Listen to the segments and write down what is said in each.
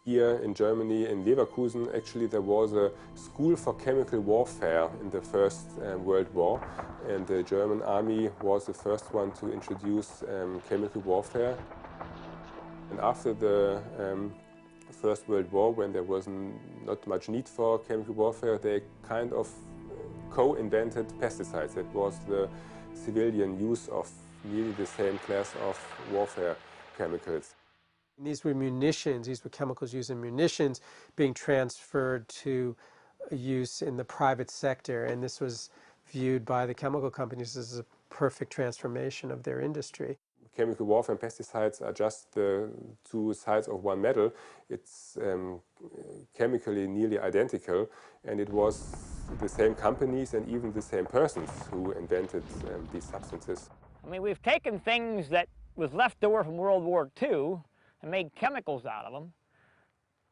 Here in Germany, in Leverkusen, actually there was a school for chemical warfare in the First World War, and the German army was the first one to introduce chemical warfare. And after the First World War, when there was not much need for chemical warfare, they kind of co-invented pesticides. That was the civilian use of nearly the same class of warfare chemicals. These were munitions, these were chemicals used in munitions being transferred to use in the private sector, and this was viewed by the chemical companies as a perfect transformation of their industry. Chemical warfare and pesticides are just the two sides of one medal. It's chemically nearly identical, and it was the same companies and even the same persons who invented these substances. I mean, we've taken things that was left over from World War II and made chemicals out of them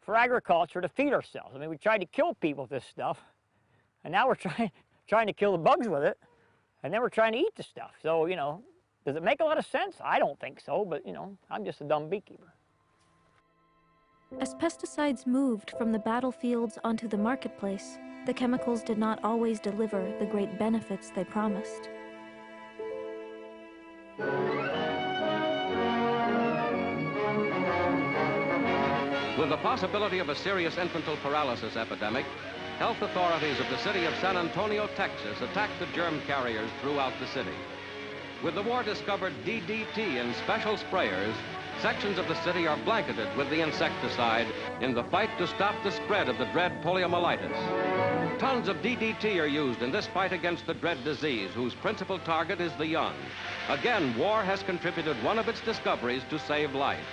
for agriculture to feed ourselves. I mean, we tried to kill people with this stuff, and now we're trying to kill the bugs with it, and then we're trying to eat the stuff. So, you know, does it make a lot of sense? I don't think so, but, you know, I'm just a dumb beekeeper. As pesticides moved from the battlefields onto the marketplace, the chemicals did not always deliver the great benefits they promised. With the possibility of a serious infantile paralysis epidemic, health authorities of the city of San Antonio, Texas, attacked the germ carriers throughout the city. With the war-discovered DDT in special sprayers, sections of the city are blanketed with the insecticide in the fight to stop the spread of the dread poliomyelitis. Tons of DDT are used in this fight against the dread disease, whose principal target is the young. Again, war has contributed one of its discoveries to save life.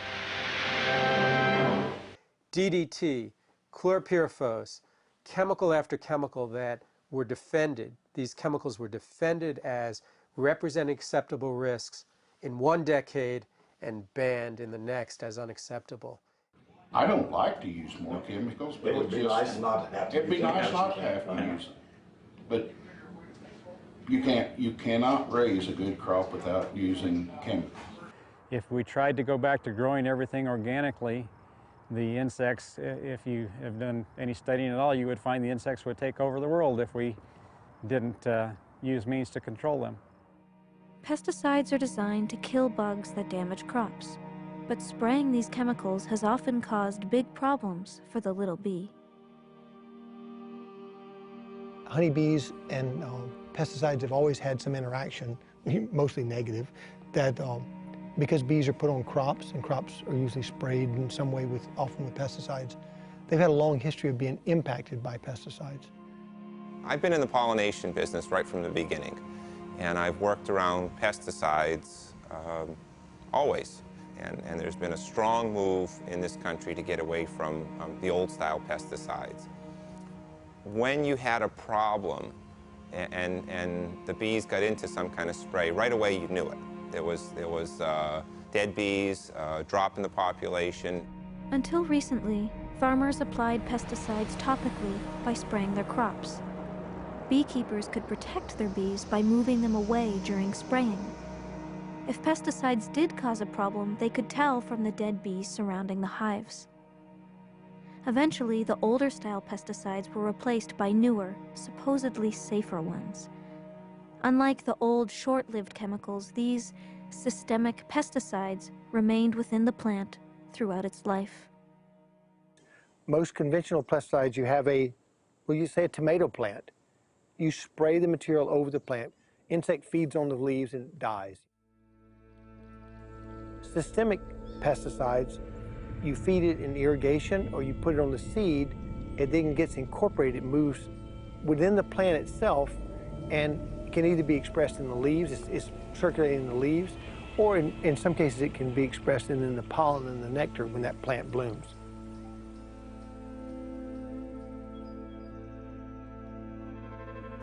DDT, chlorpyrifos, chemical after chemical that were defended. These chemicals were defended as representing acceptable risks in one decade and banned in the next as unacceptable. I don't like to use more chemicals, but it would be nice not to have to. It'd be nice not to have to use it. But you cannot raise a good crop without using chemicals. If we tried to go back to growing everything organically, the insects, if you have done any studying at all, you would find the insects would take over the world if we didn't use means to control them. Pesticides are designed to kill bugs that damage crops, but spraying these chemicals has often caused big problems for the little bee. Honeybees and pesticides have always had some interaction, mostly negative, that because bees are put on crops, and crops are usually sprayed in some way, often with pesticides, they've had a long history of being impacted by pesticides. I've been in the pollination business right from the beginning, and I've worked around pesticides always. And there's been a strong move in this country to get away from the old-style pesticides. When you had a problem and the bees got into some kind of spray, right away you knew it. There was dead bees, drop in the population. Until recently, farmers applied pesticides topically by spraying their crops. Beekeepers could protect their bees by moving them away during spraying. If pesticides did cause a problem, they could tell from the dead bees surrounding the hives. Eventually, the older-style pesticides were replaced by newer, supposedly safer ones. Unlike the old, short-lived chemicals, these systemic pesticides remained within the plant throughout its life. Most conventional pesticides, you have a tomato plant. You spray the material over the plant. Insect feeds on the leaves and it dies. Systemic pesticides, you feed it in irrigation or you put it on the seed, it then gets incorporated, it moves within the plant itself, and can either be expressed in the leaves, it's circulating in the leaves, or in some cases it can be expressed in the pollen and the nectar when that plant blooms.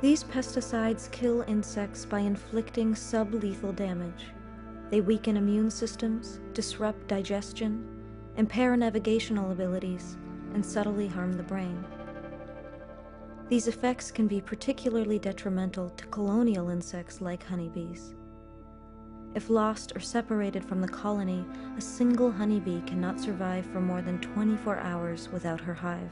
These pesticides kill insects by inflicting sublethal damage. They weaken immune systems, disrupt digestion, impair navigational abilities, and subtly harm the brain. These effects can be particularly detrimental to colonial insects like honeybees. If lost or separated from the colony, a single honeybee cannot survive for more than 24 hours without her hive.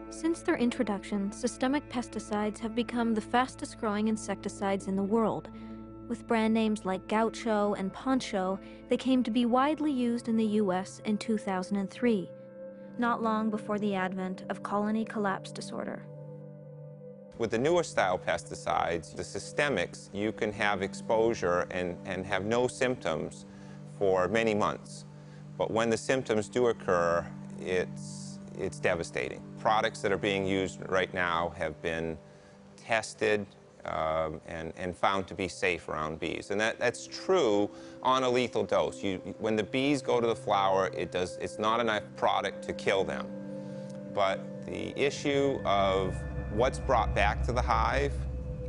Since their introduction, systemic pesticides have become the fastest-growing insecticides in the world. With brand names like Gaucho and Poncho, they came to be widely used in the U.S. in 2003, not long before the advent of colony collapse disorder. With the newer style pesticides, the systemics, you can have exposure and have no symptoms for many months. But when the symptoms do occur, it's devastating. Products that are being used right now have been tested and found to be safe around bees. And that's true on a lethal dose. When the bees go to the flower, it's not enough product to kill them. But the issue of what's brought back to the hive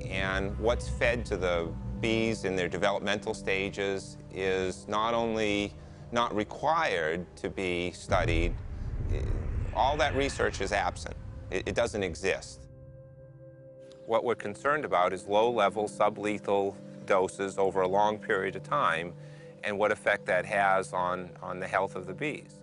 and what's fed to the bees in their developmental stages is not only not required to be studied, all that research is absent. It doesn't exist. What we're concerned about is low-level, sublethal doses over a long period of time and what effect that has on the health of the bees.